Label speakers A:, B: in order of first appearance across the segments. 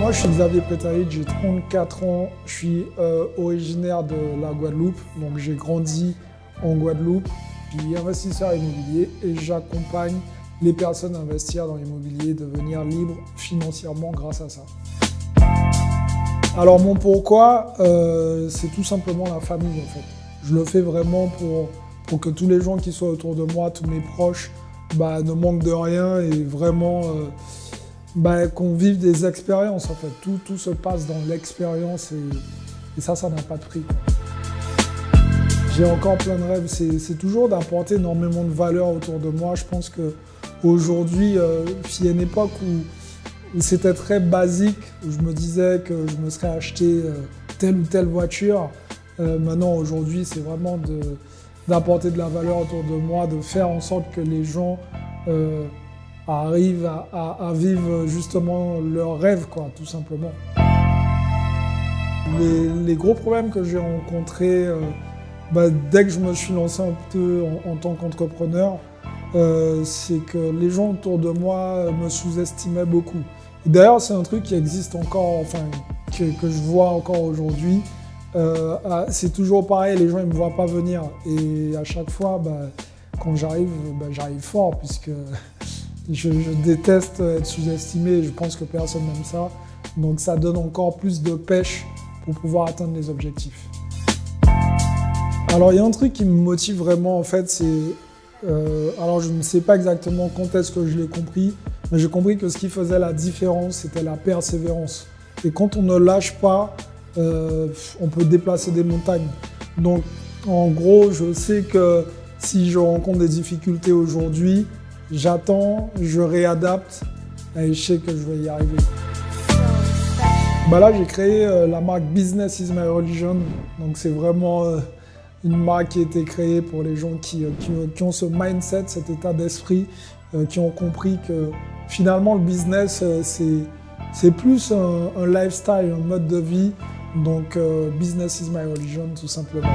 A: Moi, je suis Xavier Prétaïd, j'ai 34 ans, je suis originaire de la Guadeloupe, donc j'ai grandi en Guadeloupe, je suis investisseur immobilier et j'accompagne les personnes à investir dans l'immobilier, devenir libres financièrement grâce à ça. Alors mon pourquoi, c'est tout simplement la famille en fait. Je le fais vraiment pour que tous les gens qui sont autour de moi, tous mes proches, ne manquent de rien et vraiment qu'on vive des expériences en fait. Tout se passe dans l'expérience et ça n'a pas de prix. J'ai encore plein de rêves, c'est toujours d'apporter énormément de valeur autour de moi. Je pense qu'aujourd'hui, il y a une époque où c'était très basique, où je me disais que je me serais acheté telle ou telle voiture. Maintenant, aujourd'hui, c'est vraiment d'apporter de la valeur autour de moi, de faire en sorte que les gens arrivent à vivre justement leurs rêves, quoi, tout simplement. Les gros problèmes que j'ai rencontrés dès que je me suis lancé un peu en tant qu'entrepreneur, c'est que les gens autour de moi me sous-estimaient beaucoup. D'ailleurs, c'est un truc qui existe encore, enfin, que je vois encore aujourd'hui. C'est toujours pareil, les gens ne me voient pas venir. Et à chaque fois, quand j'arrive, j'arrive fort, puisque je déteste être sous-estimé. Je pense que personne n'aime ça. Donc ça donne encore plus de pêche pour pouvoir atteindre les objectifs. Alors il y a un truc qui me motive vraiment, en fait, c'est... alors je ne sais pas exactement quand est-ce que je l'ai compris, mais j'ai compris que ce qui faisait la différence, c'était la persévérance. Et quand on ne lâche pas, on peut déplacer des montagnes. Donc en gros, je sais que si je rencontre des difficultés aujourd'hui, j'attends, je réadapte et je sais que je vais y arriver. Là, j'ai créé la marque Business is my religion. Donc c'est vraiment une marque qui a été créée pour les gens qui ont ce mindset, cet état d'esprit, qui ont compris que finalement le business, c'est plus un lifestyle, un mode de vie. Donc Business is my religion, tout simplement.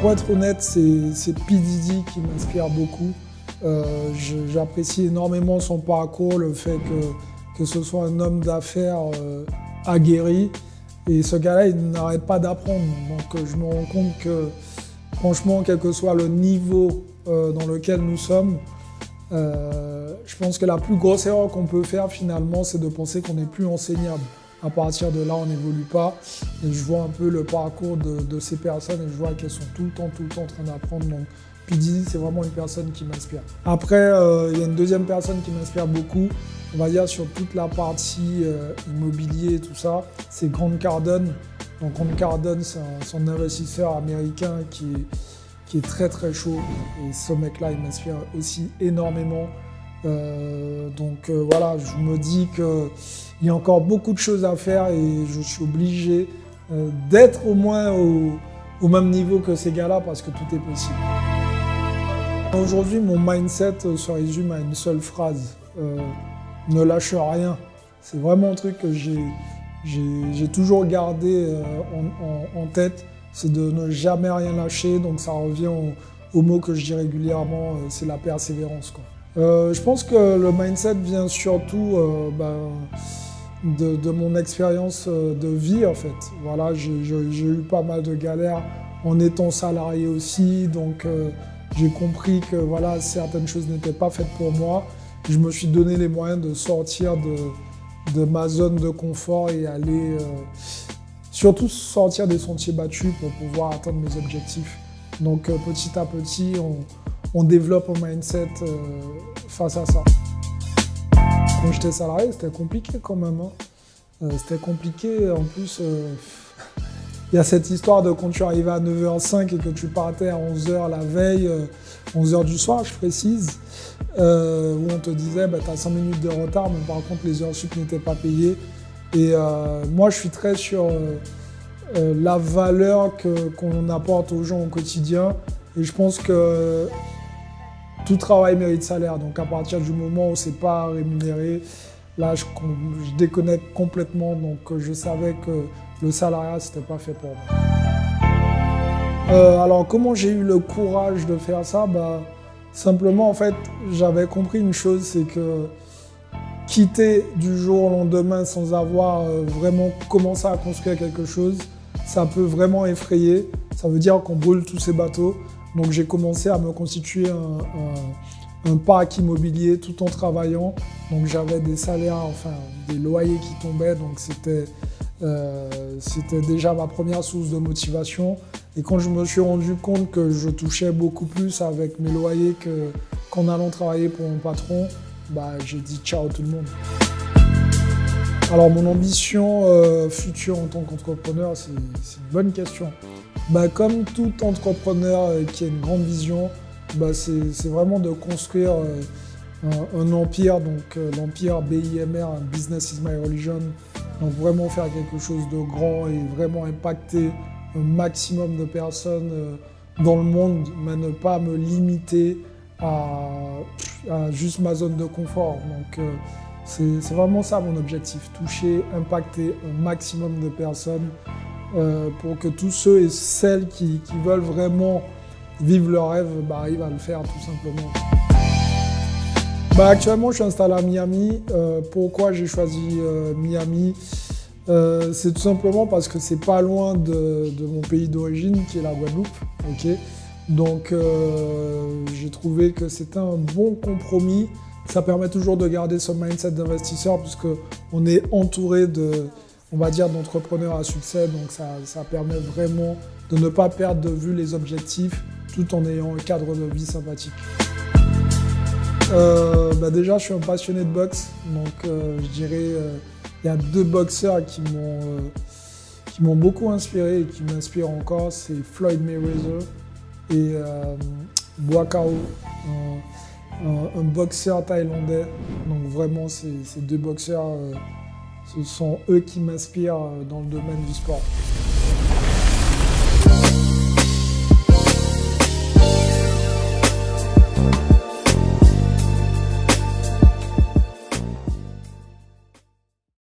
A: Pour être honnête, c'est P. Diddy qui m'inspire beaucoup. J'apprécie énormément son parcours, le fait que ce soit un homme d'affaires aguerri. Et ce gars-là, il n'arrête pas d'apprendre. Donc je me rends compte que, franchement, quel que soit le niveau dans lequel nous sommes, je pense que la plus grosse erreur qu'on peut faire finalement, c'est de penser qu'on n'est plus enseignable. À partir de là, on n'évolue pas. Et je vois un peu le parcours de ces personnes et je vois qu'elles sont tout le temps en train d'apprendre. Donc P. Diddy, c'est vraiment une personne qui m'inspire. Après, il y a une deuxième personne qui m'inspire beaucoup, on va dire sur toute la partie immobilier et tout ça, c'est Grant Cardone. Donc Grant Cardone, c'est un investisseur américain qui est très chaud. Et ce mec-là, il m'inspire aussi énormément. Voilà, je me dis qu'il y a encore beaucoup de choses à faire et je suis obligé d'être au moins au même niveau que ces gars-là parce que tout est possible. Aujourd'hui, mon mindset se résume à une seule phrase. Ne lâche rien. C'est vraiment un truc que j'ai toujours gardé en tête. C'est de ne jamais rien lâcher. Donc ça revient au mot que je dis régulièrement, c'est la persévérance, quoi. Je pense que le mindset vient surtout de mon expérience de vie en fait. Voilà, j'ai eu pas mal de galères en étant salarié aussi. Donc j'ai compris que voilà, certaines choses n'étaient pas faites pour moi. Je me suis donné les moyens de sortir de ma zone de confort et aller surtout sortir des sentiers battus pour pouvoir atteindre mes objectifs. Donc petit à petit, on développe un mindset face à ça. Quand j'étais salarié, c'était compliqué quand même. C'était compliqué. En plus, il y a cette histoire de quand tu arrivais à 9h05 et que tu partais à 11h la veille, 11h du soir, je précise, où on te disait tu as 5 minutes de retard, mais par contre les heures sup n'étaient pas payées. Et moi, je suis très sur la valeur qu'on apporte aux gens au quotidien. Et je pense que tout travail mérite salaire. Donc à partir du moment où c'est pas rémunéré, là je déconnecte complètement. Donc je savais que le salariat c'était pas fait pour moi. Alors comment j'ai eu le courage de faire ça? Simplement en fait j'avais compris une chose, c'est que quitter du jour au lendemain sans avoir vraiment commencé à construire quelque chose, ça peut vraiment effrayer. Ça veut dire qu'on brûle tous ces bateaux. Donc j'ai commencé à me constituer un parc immobilier tout en travaillant. Donc j'avais des salaires, enfin des loyers qui tombaient. Donc c'était déjà ma première source de motivation. Et quand je me suis rendu compte que je touchais beaucoup plus avec mes loyers qu'en allant travailler pour mon patron, bah, j'ai dit ciao tout le monde. Alors mon ambition future en tant qu'entrepreneur, c'est une bonne question. Bah, comme tout entrepreneur qui a une grande vision, bah, c'est vraiment de construire un empire, donc l'empire BIMR, Business is my religion. Donc vraiment faire quelque chose de grand et vraiment impacter un maximum de personnes dans le monde, mais ne pas me limiter à juste ma zone de confort. Donc c'est vraiment ça mon objectif, toucher, impacter un maximum de personnes pour que tous ceux et celles qui veulent vraiment vivre leur rêve arrivent à le faire tout simplement. Actuellement, je suis installé à Miami. Pourquoi j'ai choisi Miami? C'est tout simplement parce que c'est pas loin de mon pays d'origine, qui est la Guadeloupe. Okay, donc, j'ai trouvé que c'était un bon compromis. Ça permet toujours de garder ce mindset d'investisseur puisqu'on est entouré on va dire, d'entrepreneurs à succès. Donc, ça permet vraiment de ne pas perdre de vue les objectifs tout en ayant un cadre de vie sympathique. Déjà, je suis un passionné de boxe, donc je dirais il y a deux boxeurs qui m'ont beaucoup inspiré et qui m'inspirent encore, c'est Floyd Mayweather et Buakaw, un boxeur thaïlandais. Donc vraiment, ces deux boxeurs, ce sont eux qui m'inspirent dans le domaine du sport.